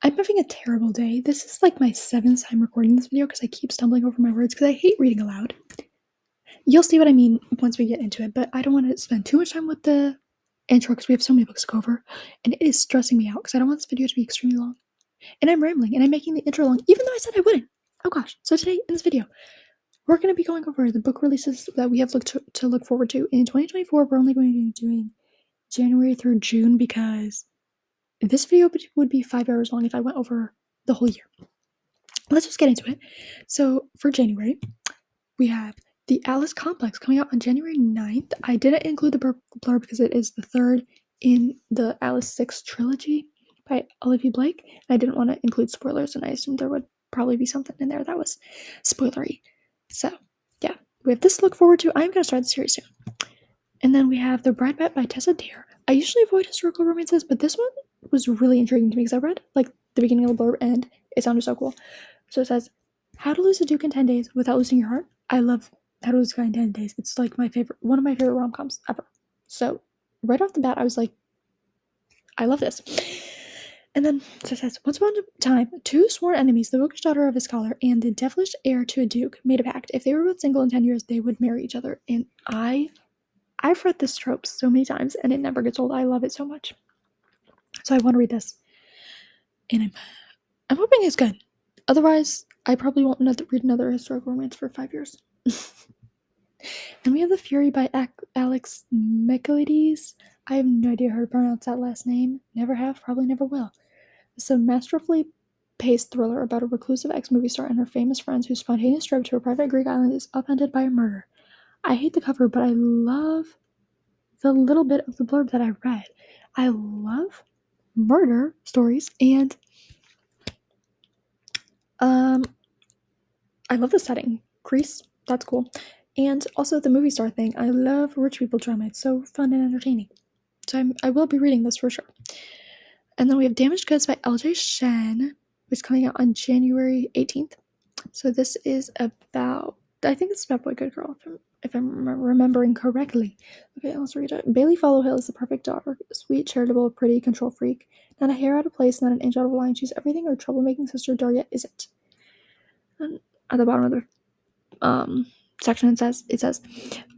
I'm having a terrible day. This is like my 7th time recording this video because I keep stumbling over my words because I hate reading aloud. You'll see what I mean once we get into it, but I don't want to spend too much time with the intro because we have so many books to go over, and it is stressing me out because I don't want this video to be extremely long. And I'm rambling, and I'm making the intro long, even though I said I wouldn't. Oh gosh. So today, in this video, we're going to be going over the book releases that we have to look forward to. In 2024, we're only going to be doing January through June because this video would be 5 hours long if I went over the whole year. Let's just get into it. So for January, we have The Alice Complex coming out on January 9th. I didn't include the blurb because it is the third in the Alice 6 trilogy by Olivia Blake. I didn't want to include spoilers, and I assumed there would probably be something in there that was spoilery. So, yeah, we have this to look forward to. I'm going to start the series soon. And then we have The Bride Bet by Tessa Dare. I usually avoid historical romances, but this one was really intriguing to me because I read like the beginning of the blurb and it sounded so cool. So it says, How to Lose a Duke in 10 Days Without Losing Your Heart. I love How to Lose a Guy in 10 Days. It's like one of my favorite rom-coms ever. So right off the bat, I was like, I love this. And then so it says, Once upon a time, two sworn enemies, the bookish daughter of a scholar and the devilish heir to a duke, made a pact. If they were both single in 10 years, they would marry each other. And I've read this trope so many times and it never gets old. I love it so much. So I want to read this. And I'm hoping it's good. Otherwise, I probably won't read another historical romance for 5 years. And we have The Fury by Alex Michaelides. I have no idea how to pronounce that last name. Never have, probably never will. It's a masterfully paced thriller about a reclusive ex-movie star and her famous friends whose spontaneous trip to a private Greek island is upended by a murder. I hate the cover, but I love the little bit of the blurb that I read. I love murder stories, and I love the setting. Greece, that's cool. And also the movie star thing. I love rich people drama. It's so fun and entertaining. So I will be reading this for sure. And then we have Damaged Goods by LJ Shen, which is coming out on January 18th. So this is about, I think it's about Boy Good Girl, if I'm remembering correctly. Okay, let's read it. Bailey Followhill is the perfect daughter. Sweet, charitable, pretty, control freak. Not a hair out of place, not an inch out of line. She's everything her troublemaking sister Daria isn't. And at the bottom of the section it says,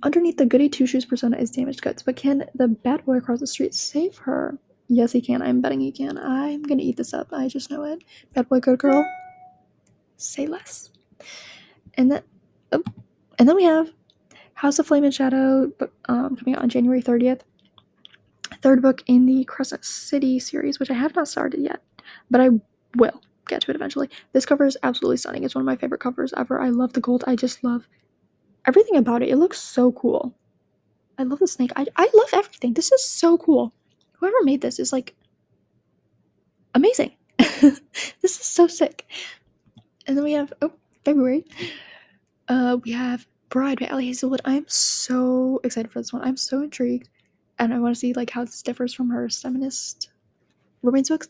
underneath the goody two-shoes persona is Damaged Goods, but can the bad boy across the street save her? Yes, he can. I'm betting he can. I'm gonna eat this up. I just know it. Bad boy, good girl. Say less. And then we have House of Flame and Shadow coming out on January 30th. Third book in the Crescent City series, which I have not started yet, but I will get to it eventually. This cover is absolutely stunning. It's one of my favorite covers ever. I love the gold. I just love everything about it. It looks so cool. I love the snake. I love everything. This is so cool. Whoever made this is like amazing. This is so sick. And then we have February. We have Bride by Ellie Hazelwood. I'm so excited for this one. I'm so intrigued, and I want to see like how this differs from her feminist romance books.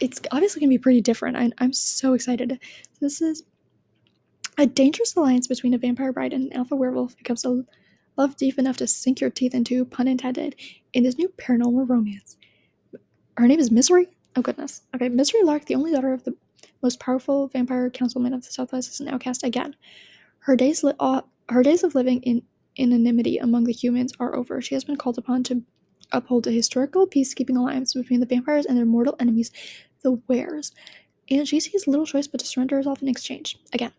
It's obviously gonna be pretty different. I'm so excited. This is a dangerous alliance between a vampire bride and an alpha werewolf becomes a love deep enough to sink your teeth into, pun intended, in this new paranormal romance. Her name is Misery. Oh goodness. Okay, Misery Lark, the only daughter of the most powerful vampire councilman of the Southwest, is an outcast again. Her days of living in anonymity among the humans are over. She has been called upon to uphold a historical peacekeeping alliance between the vampires and their mortal enemies, the Wares. And she sees little choice but to surrender herself in exchange. Again.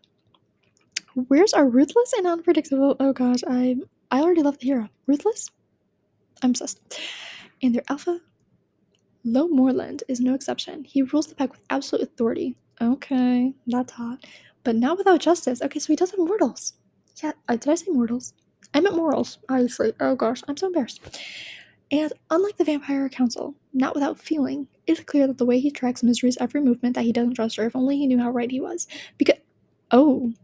Wares are ruthless and unpredictable. Oh gosh, I already love the hero. Ruthless? I'm obsessed. And their alpha, Lo Morland, is no exception. He rules the pack with absolute authority. Okay, that's hot. But not without justice. Okay, so he does have mortals. Yeah, did I say mortals? I meant morals, obviously. Oh gosh, I'm so embarrassed. And unlike the Vampire Council, not without feeling, it's clear that the way he tracks Misery's every movement that he doesn't trust her, if only he knew how right he was. Because, oh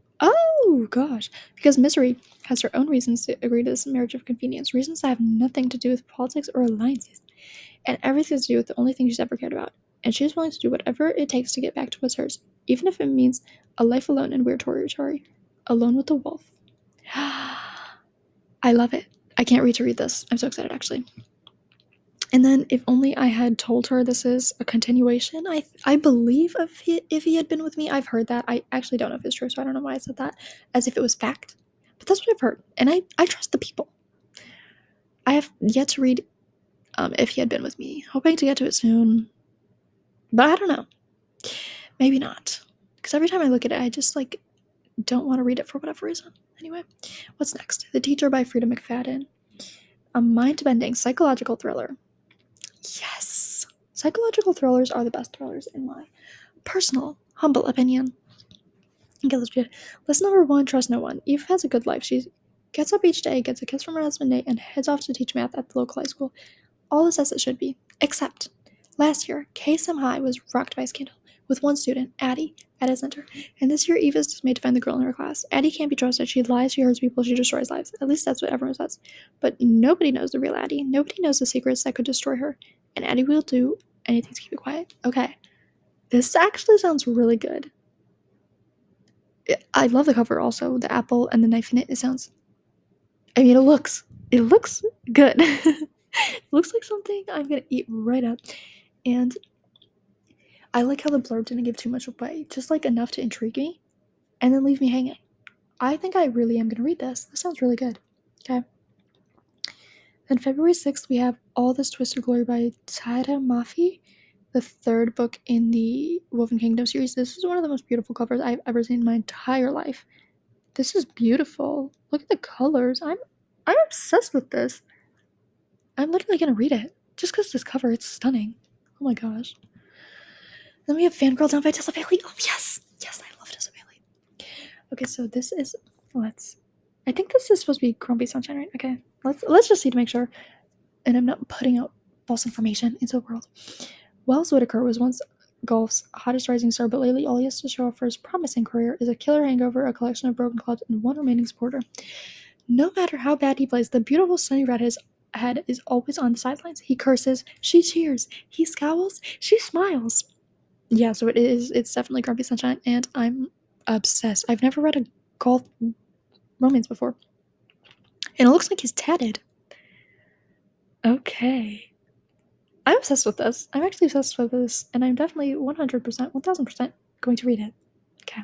gosh, because Misery has her own reasons to agree to this marriage of convenience, reasons that have nothing to do with politics or alliances, and everything to do with the only thing she's ever cared about. And she's willing to do whatever it takes to get back to what's hers, even if it means a life alone in weird territory, alone with the wolf. I love it. I can't wait to read this. I'm so excited, actually. And then if only I had told her this is a continuation, I believe if he had been with me, I've heard that. I actually don't know if it's true, so I don't know why I said that as if it was fact. But that's what I've heard, and I trust the people. I have yet to read If He Had Been With Me, hoping to get to it soon. But I don't know. Maybe not. Because every time I look at it, I just don't want to read it for whatever reason. Anyway, what's next? The Teacher by Frida McFadden. A mind-bending psychological thriller. Yes! Psychological thrillers are the best thrillers in my personal, humble opinion. Okay, let's read it. Lesson number 1, trust no one. Eve has a good life. She gets up each day, gets a kiss from her husband Nate, and heads off to teach math at the local high school. All is as it should be. Except, last year, KSM High was rocked by a scandal, with one student, Addie, at its center. And this year, Eve is dismayed to find the girl in her class. Addie can't be trusted. She lies, she hurts people, she destroys lives. At least that's what everyone says. But nobody knows the real Addie. Nobody knows the secrets that could destroy her. And Addie will do anything to keep it quiet. Okay. This actually sounds really good. I love the cover also. The apple and the knife in it. It looks good. It looks like something I'm gonna eat right up. And I like how the blurb didn't give too much away, just enough to intrigue me and then leave me hanging. I think I really am gonna read this. This sounds really good. Okay. Then February 6th, we have All This Twisted Glory by Taira Mafi, the third book in the Woven Kingdom series. This is one of the most beautiful covers I've ever seen in my entire life. This is beautiful. Look at the colors. I'm obsessed with this. I'm literally gonna read it just because this cover, it's stunning. Oh my gosh. Then we have Fangirl Down by Tessa Bailey. Oh yes, I love Tessa Bailey. Okay, so this is I think this is supposed to be Grumpy Sunshine, right? Okay, let's just see to make sure, and I'm not putting out false information into the world. Wells Whitaker was once golf's hottest rising star, but lately all he has to show off for his promising career is a killer hangover, a collection of broken clubs, and one remaining supporter. No matter how bad he plays, the beautiful sunny redhead is always on the sidelines. He curses, she cheers, he scowls, she smiles. Yeah, so it's definitely Grumpy Sunshine, and I'm obsessed. I've never read a golf romance before. And it looks like he's tatted. Okay. I'm obsessed with this. I'm actually obsessed with this, and I'm definitely 100%, 1000% going to read it. Okay.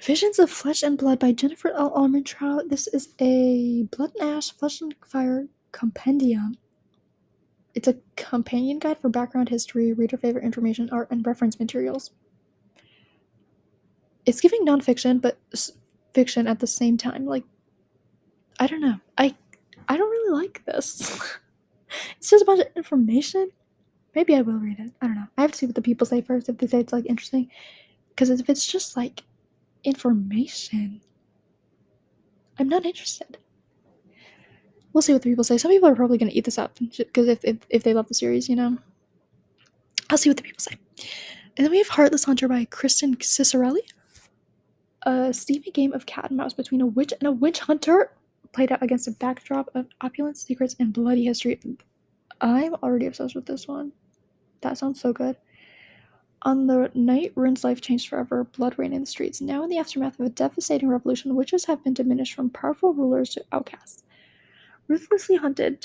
Visions of Flesh and Blood by Jennifer L. Armentrout. This is a Blood and Ash, Flesh and Fire compendium. It's a companion guide for background history, reader favorite information, art, and reference materials. It's giving nonfiction, but fiction at the same time. I don't know. I don't really like this. It's just a bunch of information. Maybe I will read it. I don't know. I have to see what the people say first, if they say it's interesting. Because if it's just information, I'm not interested. We'll see what the people say. Some people are probably going to eat this up because if they love the series, I'll see what the people say. And then we have Heartless Hunter by Kristen Cicerelli. A steamy game of cat and mouse between a witch and a witch hunter played out against a backdrop of opulence, secrets, and bloody history. I'm already obsessed with this one. That sounds so good. On the night Rune's life changed forever, blood reigned in the streets. Now, in the aftermath of a devastating revolution, witches have been diminished from powerful rulers to outcasts. Ruthlessly hunted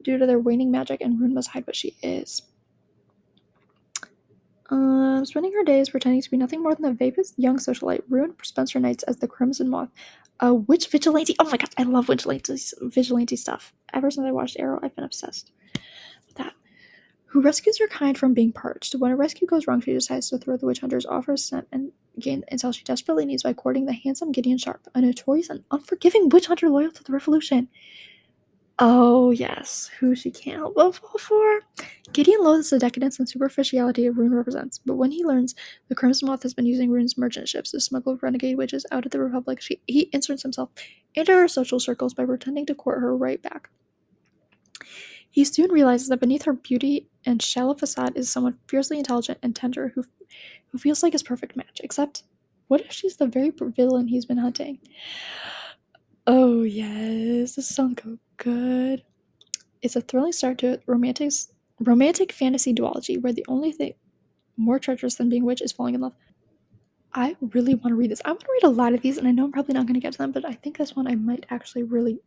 due to their waning magic, and Rune must hide what she is. Spending her days pretending to be nothing more than a vapid young socialite, Rune spends her nights as the Crimson Moth, a witch vigilante. Oh my god, I love vigilante stuff. Ever since I watched Arrow, I've been obsessed with that. Who rescues her kind from being purged. When a rescue goes wrong, she decides to throw the witch hunters off her scent and gain intel she desperately needs by courting the handsome Gideon Sharp, a notorious and unforgiving witch hunter loyal to the revolution. Oh, yes, who she can't help but fall for. Gideon loathes the decadence and superficiality Rune represents, but when he learns the Crimson Moth has been using Rune's merchant ships to smuggle renegade witches out of the Republic, he inserts himself into her social circles by pretending to court her right back. He soon realizes that beneath her beauty and shallow facade is someone fiercely intelligent and tender who feels like his perfect match, except what if she's the very villain he's been hunting? Oh, yes, this sounds good. It's a thrilling start to romantic fantasy duology where the only thing more treacherous than being witch is falling in love. I really want to read this. I want to read a lot of these, and I know I'm probably not going to get to them, but I think this one I really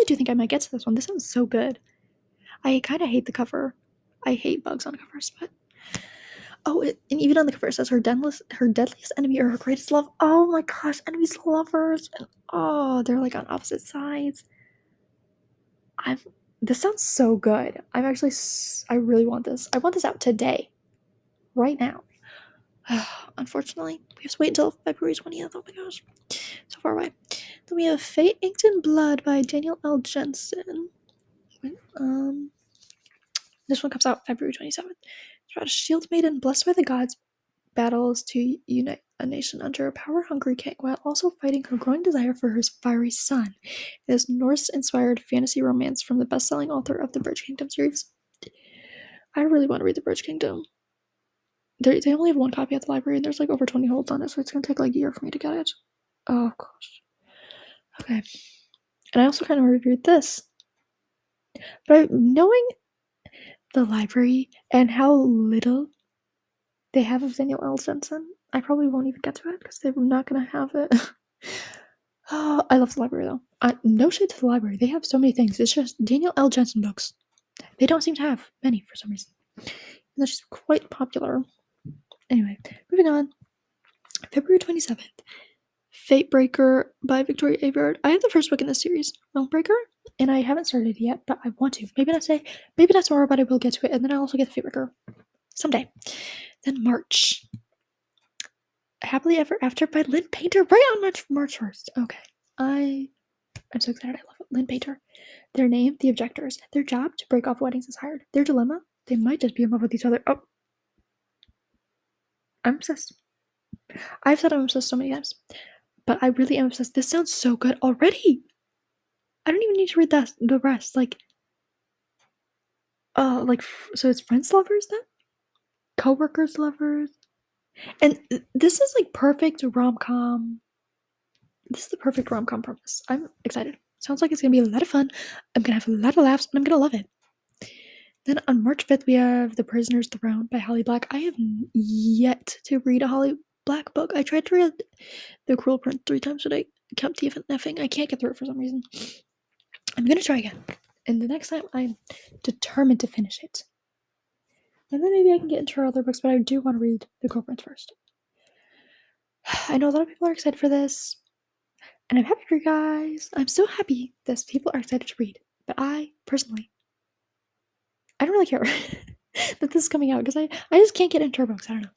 do think I might get to this one. This sounds so good. I kind of hate the cover. I hate bugs on covers, but and even on the cover it says her deadliest enemy or her greatest love. Oh my gosh, enemies to lovers, and they're like on opposite sides. This sounds so good. I really want this. I want this out today, right now. Unfortunately, we have to wait until February 20th. Oh my gosh, so far away. Then we have Fate Inked in Blood by Daniel L. Jensen. This one comes out February 27th. It's about a shield maiden blessed by the gods battles to unite a nation under a power-hungry king while also fighting her growing desire for her fiery son. It is Norse-inspired fantasy romance from the best-selling author of the Bridge Kingdom series. I really want to read the Bridge Kingdom. They only have one copy at the library, and there's like over 20 holds on it, so it's gonna take like a year for me to get it. Oh gosh. Okay. And I also kind of reviewed this. But knowing the library and how little they have of Daniel L. Jensen, I probably won't even get to it because they're not gonna have it. Oh, I love the library though. No shade to the library. They have so many things. It's just Daniel L. Jensen books. They don't seem to have many for some reason. And that's just quite popular. Anyway, moving on. February 27th. Fatebreaker by Victoria Aveyard. I have the first book in this series, Realmbreaker, and I haven't started it yet, but I want to. Maybe not today, maybe not tomorrow, but I will get to it, and then I'll also get the Fatebreaker someday. Then March. Happily Ever After by Lynn Painter, right on March 1st. Okay. I'm so excited. I love it. Lynn Painter. Their name, The Objectors. Their job, to break off weddings is hard. Their dilemma, they might just be in love with each other. Oh. I'm obsessed. I've said I'm obsessed so many times. But I really am obsessed. This sounds so good already. I don't even need to read the rest. So it's friends lovers then? Co-workers lovers? And this is like perfect rom-com. This is the perfect rom-com premise. I'm excited. Sounds like it's gonna be a lot of fun. I'm gonna have a lot of laughs and I'm gonna love it. Then on March 5th, we have The Prisoner's Throne by Holly Black. I have yet to read a Holly Black book. I tried to read The Cruel Prince 3 times today. Kept DNFing. I can't get through it for some reason. I'm gonna try again. And the next time, I'm determined to finish it. And then maybe I can get into her other books, but I do want to read The Cruel Prince first. I know a lot of people are excited for this, and I'm happy for you guys. I'm so happy that people are excited to read. But I, personally, I don't really care that this is coming out because I just can't get into her books. I don't know.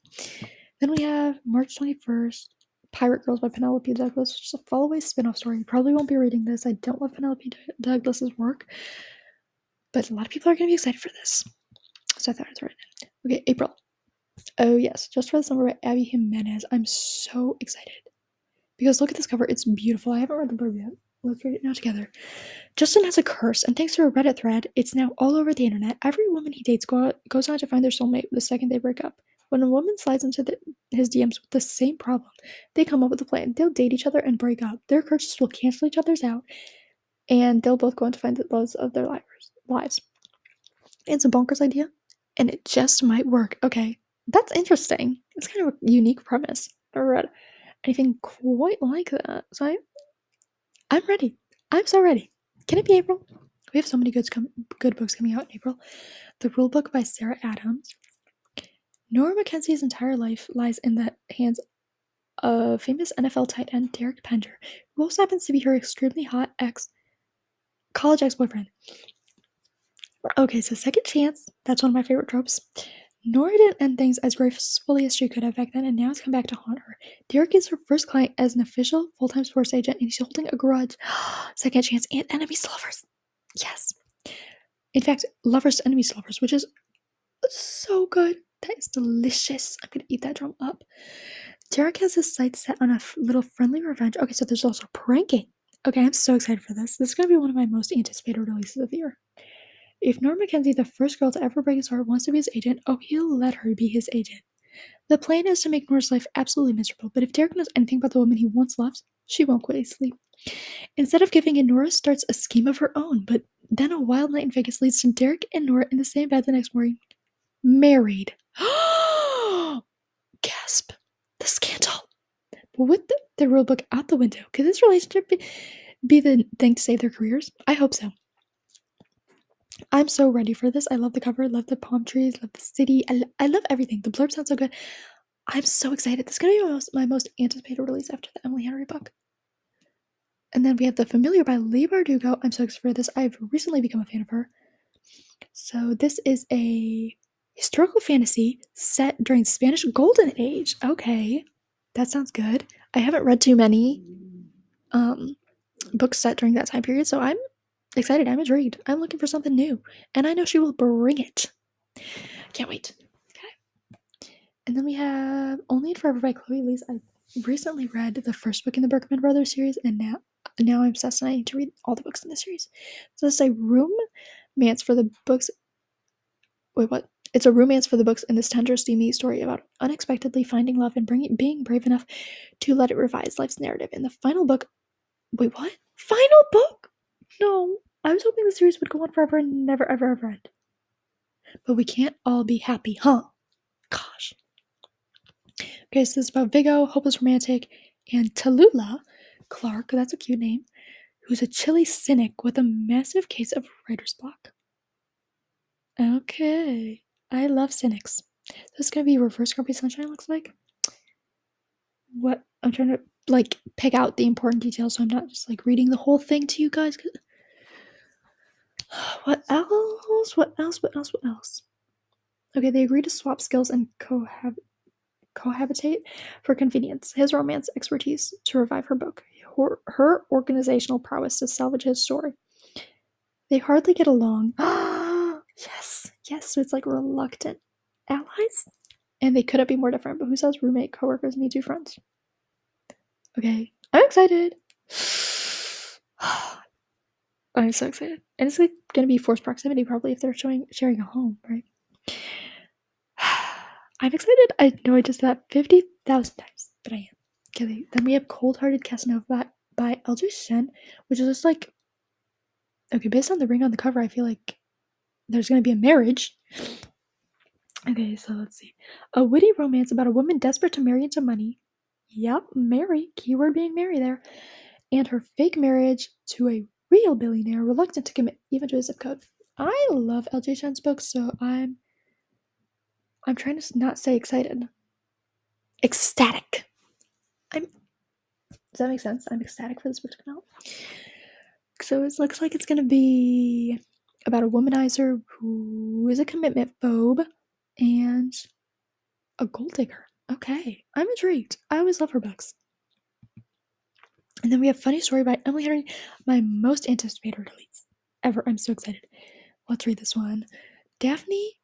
Then we have March 21st, Pirate Girls by Penelope Douglas, which is a follow-away spin-off story. You probably won't be reading this. I don't love Penelope Douglas's work, but a lot of people are going to be excited for this. So I thought I'd throw it in. Okay, April. Oh yes, Just for the Summer by Abby Jimenez. I'm so excited. Because look at this cover, it's beautiful. I haven't read the blurb yet. Let's read it now together. Justin has a curse, and thanks to a Reddit thread, it's now all over the internet. Every woman he dates goes on to find their soulmate the second they break up. When a woman slides into his DMs with the same problem, they come up with a plan. They'll date each other and break up. Their curses will cancel each other's out, and they'll both go on to find the loves of their lives. It's a bonkers idea, and it just might work. Okay, that's interesting. It's kind of a unique premise. I've never read anything quite like that. So I'm ready. I'm so ready. Can it be April? We have so many good books coming out in April. The Rule Book by Sarah Adams. Nora Mackenzie's entire life lies in the hands of famous NFL tight end Derek Pender, who also happens to be her extremely hot college ex-boyfriend. Okay, so second chance. That's one of my favorite tropes. Nora didn't end things as gracefully as she could have back then, and now it's come back to haunt her. Derek is her first client as an official full-time sports agent, and he's holding a grudge. Second chance and enemies to lovers. Yes. In fact, lovers to enemies to lovers, which is so good. That is delicious. I'm gonna eat that drum up. Derek has his sights set on a little friendly revenge. Okay, so there's also pranking. Okay, I'm so excited for this. This is gonna be one of my most anticipated releases of the year. If Nora Mackenzie, the first girl to ever break his heart, wants to be his agent, he'll let her be his agent. The plan is to make Nora's life absolutely miserable, but if Derek knows anything about the woman he once loved, she won't quit his sleep. Instead of giving in, Nora starts a scheme of her own, but then a wild night in Vegas leads to Derek and Nora in the same bed the next morning. Married. Gasp. The scandal. But with the rule book out the window, could this relationship be the thing to save their careers? I hope so. I'm so ready for this. I love the cover, love the palm trees, love the city. I love everything. The blurb sounds so good. I'm so excited. This is going to be my most anticipated release after the Emily Henry book. And then we have The Familiar by Leigh Bardugo. I'm so excited for this. I've recently become a fan of her. So this is a historical fantasy set during Spanish Golden Age. Okay, that sounds good. I haven't read too many books set during that time period, so I'm excited. I'm intrigued. I'm looking for something new, and I know she will bring it. Can't wait. Okay. And then we have Only in Forever by Chloe Lees. I recently read the first book in the Berkman Brothers series, and now I'm obsessed and I need to read all the books in the series. So it's a romance for the books. Wait, what? It's a romance for the books in this tender, steamy story about unexpectedly finding love and being brave enough to let it revise life's narrative. In the final book, wait, what? Final book? No, I was hoping the series would go on forever and never, ever, ever end. But we can't all be happy, huh? Gosh. Okay, so this is about Vigo, hopeless romantic, and Tallulah Clark, that's a cute name, who's a chilly cynic with a massive case of writer's block. Okay, I love cynics. This is gonna be Reverse Grumpy Sunshine, looks like. What I'm trying to like pick out the important details so I'm not just like reading the whole thing to you guys. What else? What else? What else? What else? Okay, they agree to swap skills and cohabitate for convenience. His romance expertise to revive her book, her organizational prowess to salvage his story. They hardly get along. Yes, yes. So it's like reluctant allies, and they couldn't be more different. But who says roommate, coworkers, me too friends? Okay, I'm excited. I'm so excited, and it's like gonna be forced proximity probably if they're sharing a home, right? I'm excited. I know I just said that 50,000 times, but I am. Okay, then we have Cold Hearted Casanova by Eldridge Shen, which is just like, okay, based on the ring on the cover, I feel like there's going to be a marriage. Okay, so let's see. A witty romance about a woman desperate to marry into money. Yep, marry, keyword being marry there. And her fake marriage to a real billionaire reluctant to commit even to a zip code. I love L.J. Shen's books, so I'm trying to not say excited. Ecstatic. Does that make sense? I'm ecstatic for this book to come out. So it looks like it's going to be about a womanizer who is a commitment phobe and a gold digger. Okay, I'm intrigued. I always love her books. And then we have Funny Story by Emily Henry, my most anticipated release ever. I'm so excited. Let's read this one. Daphne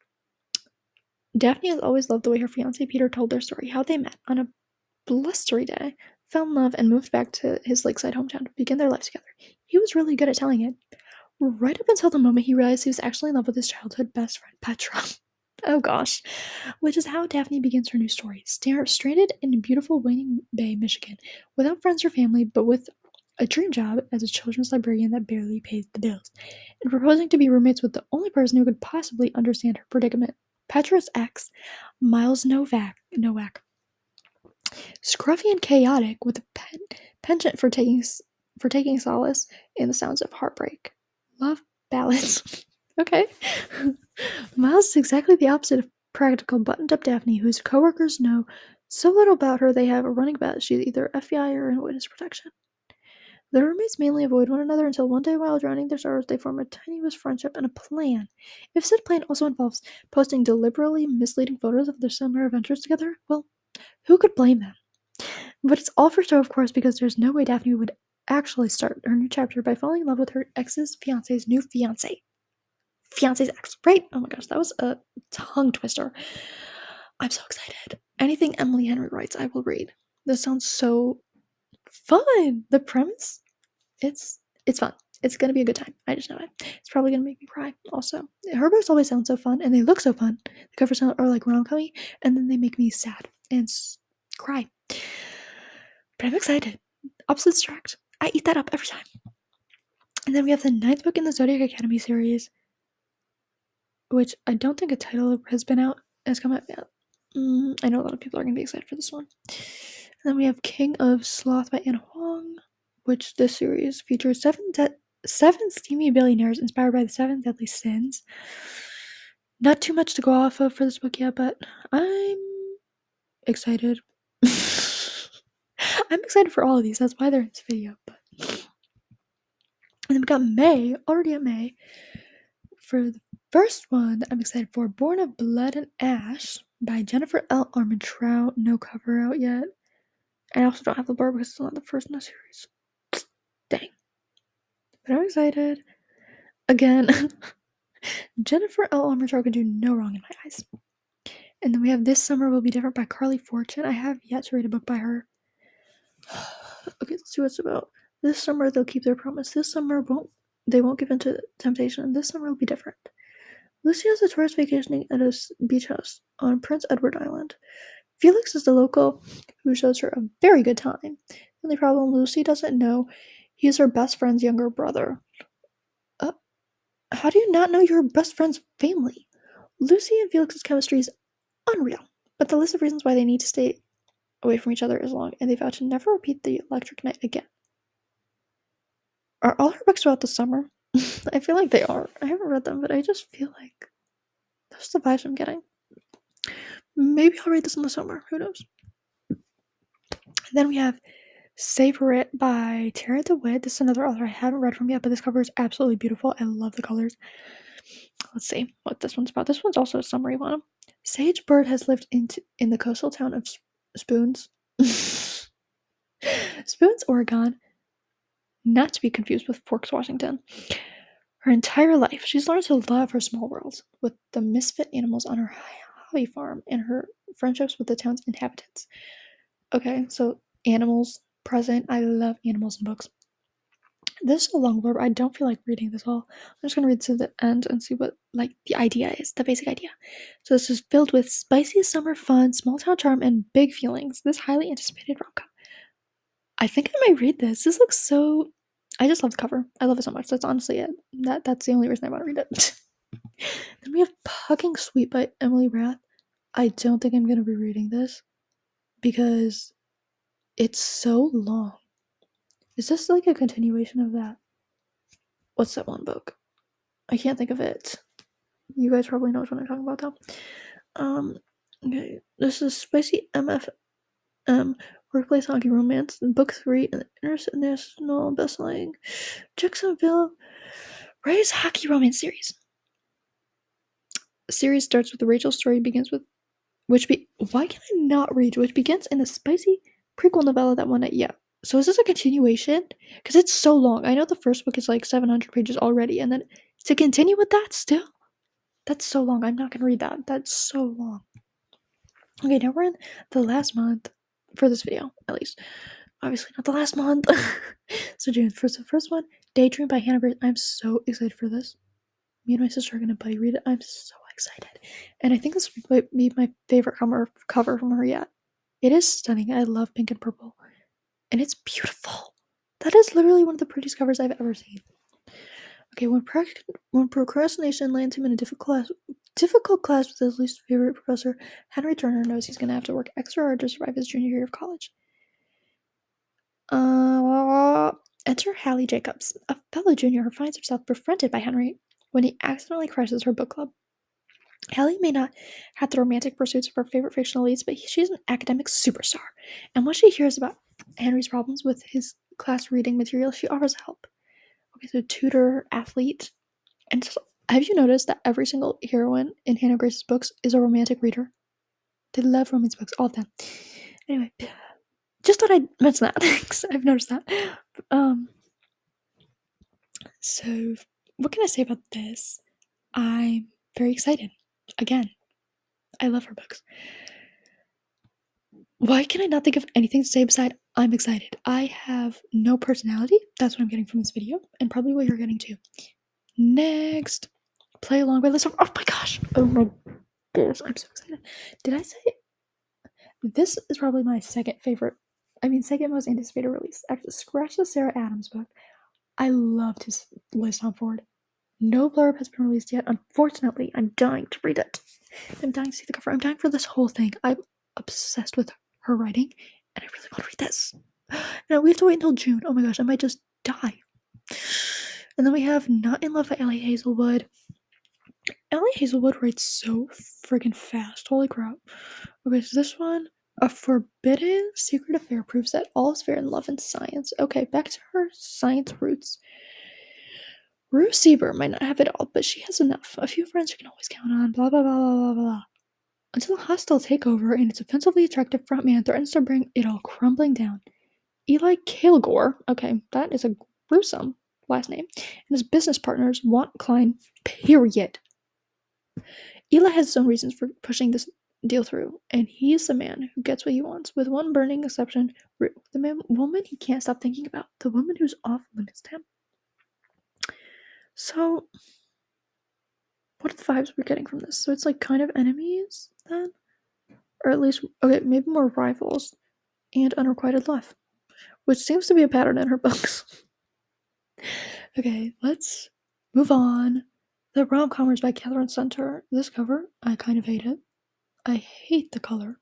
has always loved the way her fiance Peter told their story, how they met on a blustery day, fell in love, and moved back to his lakeside hometown to begin their life together. He was really good at telling it. Right up until the moment he realized he was actually in love with his childhood best friend, Petra. Oh gosh. Which is how Daphne begins her new story. Stranded in beautiful Wayne Bay, Michigan, without friends or family, but with a dream job as a children's librarian that barely pays the bills, and proposing to be roommates with the only person who could possibly understand her predicament, Petra's ex, Miles Nowak. Scruffy and chaotic, with a penchant for taking solace in the sounds of heartbreak. Love ballads. Okay. Miles is exactly the opposite of practical, buttoned-up Daphne, whose coworkers know so little about her they have a running bet she's either FBI or in witness protection. The roommates mainly avoid one another until one day while drowning their sorrows they form a tenuous friendship and a plan. If said plan also involves posting deliberately misleading photos of their summer adventures together, well, who could blame them? But it's all for show, of course, because there's no way Daphne would actually start her new chapter by falling in love with her ex's fiance's new fiance. Fiance's ex, right? Oh my gosh, that was a tongue twister. I'm so excited. Anything Emily Henry writes, I will read. This sounds so fun. The premise, it's fun. It's gonna be a good time. I just know it. It's probably gonna make me cry. Also, her books always sound so fun, and they look so fun. The covers are like rom-commy, and then they make me sad and cry. But I'm excited. Opposites attract. I eat that up every time. And then we have the 9th book in the Zodiac Academy series, which I don't think a title has come out yet. I know a lot of people are going to be excited for this one. And then we have King of Sloth by Anna Huang, which this series features 7 7 steamy billionaires inspired by the 7 deadly sins. Not too much to go off of for this book yet, but I'm excited. I'm excited for all of these. That's why they're in this video. But and then we got May, already at May. For the first one that I'm excited for, Born of Blood and Ash by Jennifer L. Armentrout. No cover out yet. I also don't have the blurb because it's not the first in the series. Dang. But I'm excited. Again, Jennifer L. Armentrout can do no wrong in my eyes. And then we have This Summer Will Be Different by Carly Fortune. I have yet to read a book by her. Okay, let's see what it's about. This summer they'll keep their promise. This summer they won't give in to temptation. This summer will be different. Lucy has a tourist vacationing at a beach house on Prince Edward Island. Felix is the local who shows her a very good time. The only problem, Lucy doesn't know he is her best friend's younger brother. How do you not know your best friend's family? Lucy and Felix's chemistry is unreal, but the list of reasons why they need to stay away from each other is long, and they vow to never repeat the electric night again. Are all her books about the summer? I feel like they are. I haven't read them, but I just feel like that's the vibes I'm getting. Maybe I'll read this in the summer. Who knows? Then we have Savor It by Tara DeWitt. This is another author I haven't read from yet, but this cover is absolutely beautiful. I love the colors. Let's see what this one's about. This one's also a summary one. Sage Bird has lived in the coastal town of Spoons. Spoons, Oregon. Not to be confused with Forks, Washington. Her entire life, she's learned to love her small world with the misfit animals on her hobby farm and her friendships with the town's inhabitants. Okay, so animals present. I love animals in books. This is a long blurb. I don't feel like reading this all. I'm just gonna read to the end and see what like the idea is, the basic idea. So this is filled with spicy summer fun, small town charm, and big feelings. This highly anticipated rom-com. I think I might read this. This looks so. I just love the cover. I love it so much. That's honestly it. That's the only reason I want to read it. Then we have Pucking Sweet by Emily Rath. I don't think I'm gonna be reading this because it's so long. Is this like a continuation of that? What's that one book? I can't think of it. You guys probably know which one I'm talking about though. Okay, this is Spicy MFM Workplace Hockey Romance, book 3 in the international bestselling Jacksonville Rays Hockey Romance series. The series starts with Rachel's story begins with which begins in a spicy prequel novella that won it. Yeah. So is this a continuation? Because it's so long. I know the first book is like 700 pages already, and then to continue with that still? That's so long. I'm not gonna read that. That's so long. Okay, now we're in the last month for this video, at least. Obviously not the last month. So June. The first one, Daydream by Hannah Grace. I'm so excited for this. Me and my sister are gonna buddy read it. I'm so excited. And I think this might be my favorite cover from her yet. It is stunning. I love pink and purple. And it's beautiful. That is literally one of the prettiest covers I've ever seen. Okay, when procrastination lands him in a difficult class with his least favorite professor, Henry Turner knows he's going to have to work extra hard to survive his junior year of college. Enter Hallie Jacobs, a fellow junior who finds herself befriended by Henry when he accidentally crushes her book club. Hallie may not have the romantic pursuits of her favorite fictional leads, but she's an academic superstar. And when she hears about Henry's problems with his class reading material, she offers help. Okay, so tutor, athlete. And so, have you noticed that every single heroine in Hannah Grace's books is a romantic reader? They love romance books, all of them. Anyway, just thought I'd mention that because I've noticed that. So, what can I say about this? I'm very excited. Again, I love her books. Why can I not think of anything to say beside I'm excited? I have no personality. That's what I'm getting from this video, and probably what you're getting too. Next, Play Along by Lisa. Oh my gosh! Oh my gosh! I'm so excited. Did I say this is probably my second most anticipated release? After scratch the Sarah Adams book. I loved his Liz Tom Ford. No blurb has been released yet. Unfortunately, I'm dying to read it. I'm dying to see the cover. I'm dying for this whole thing. I'm obsessed with her writing, and I really want to read this. Now we have to wait until June. Oh my gosh, I might just die. And then we have Not in Love by Ellie Hazelwood. Ellie Hazelwood writes so friggin' fast. Holy crap. Okay, so this one, a forbidden secret affair proves that all is fair in love and science. Okay, back to her science roots. Rue Sieber might not have it all, but she has enough. A few friends she can always count on, blah blah blah blah blah blah. Until a hostile takeover and its offensively attractive frontman threatens to bring it all crumbling down. Eli Kilgore, okay, that is a gruesome last name, and his business partners want Klein, period. Eli has his own reasons for pushing this deal through, and he's the man who gets what he wants, with one burning exception, Rue, the woman he can't stop thinking about, the woman who's off limits to him. So, what are the vibes we're getting from this? So it's like kind of enemies then? Or at least, okay, maybe more rivals and unrequited love, which seems to be a pattern in her books. Okay, let's move on. The Rom-Commers by Catherine Center. This cover, I kind of hate it. I hate the color.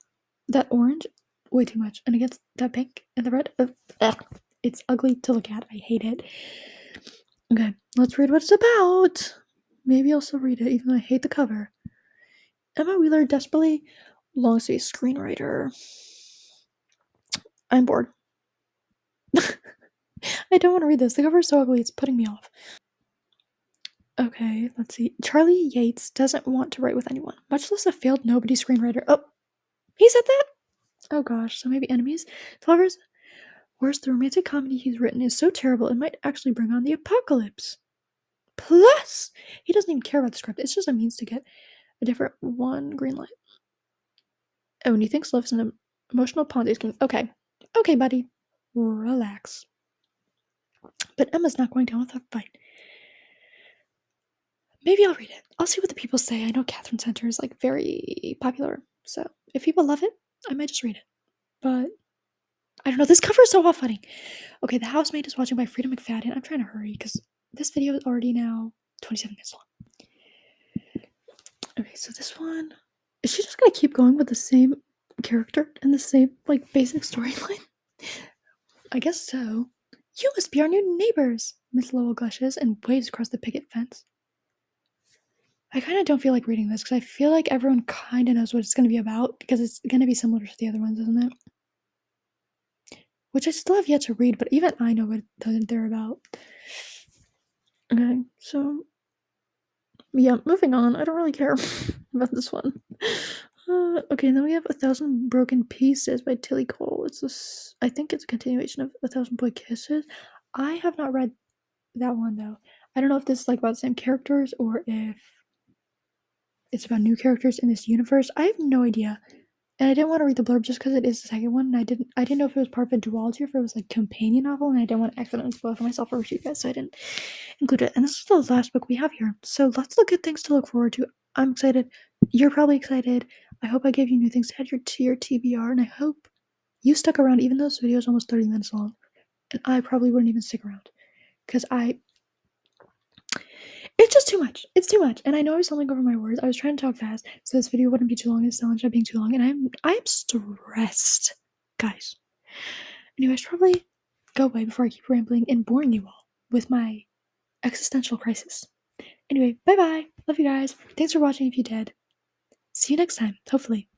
That orange, way too much. And against that pink and the red, it's ugly to look at. I hate it. Okay, let's read what it's about. Maybe I'll still read it, even though I hate the cover. Emma Wheeler desperately longs to be a screenwriter. I'm bored. I don't want to read this. The cover is so ugly, it's putting me off. Okay, let's see. Charlie Yates doesn't want to write with anyone, much less a failed nobody screenwriter. Oh, he said that? Oh gosh, so maybe enemies? Lovers? Worse, the romantic comedy he's written is so terrible it might actually bring on the apocalypse. Plus, he doesn't even care about the script. It's just a means to get a different one green light. Oh, and he thinks love's an emotional Ponzi scheme. Okay. Okay, buddy. Relax. But Emma's not going down with a fight. Maybe I'll read it. I'll see what the people say. I know Catherine Center is like very popular, so if people love it, I might just read it. But I don't know. This cover is so off-putting. Okay, The Housemaid is watching by Frida McFadden. I'm trying to hurry because this video is already now 27 minutes long. Okay, so this one, is she just gonna keep going with the same character and the same like basic storyline? I guess so. You must be our new neighbors, Miss Lowell gushes and waves across the picket fence. I kind of don't feel like reading this because I feel like everyone kind of knows what it's going to be about because it's going to be similar to the other ones, isn't it? Which I still have yet to read, but even I know what they're about. Okay, so yeah, moving on. I don't really care about this one. Okay, and then we have 1,000 Broken Pieces by Tilly Cole. I think it's a continuation of 1,000 Boy Kisses. I have not read that one though. I don't know if this is like about the same characters or if it's about new characters in this universe. I have no idea. And I didn't want to read the blurb just because it is the second one, and I didn't know if it was part of a duology or if it was like companion novel, and I didn't want to accidentally spoil for myself or for you guys, so I didn't include it. And this is the last book we have here. So lots of good things to look forward to. I'm excited. You're probably excited. I hope I gave you new things to add to your TBR, and I hope you stuck around even though this video is almost 30 minutes long. And I probably wouldn't even stick around. Because it's just too much. It's too much. And I know I was stumbling over my words. I was trying to talk fast so this video wouldn't be too long. It's still ended up being too long. And I'm stressed, guys. Anyway, I should probably go away before I keep rambling and boring you all with my existential crisis. Anyway, bye bye. Love you guys. Thanks for watching if you did. See you next time, hopefully.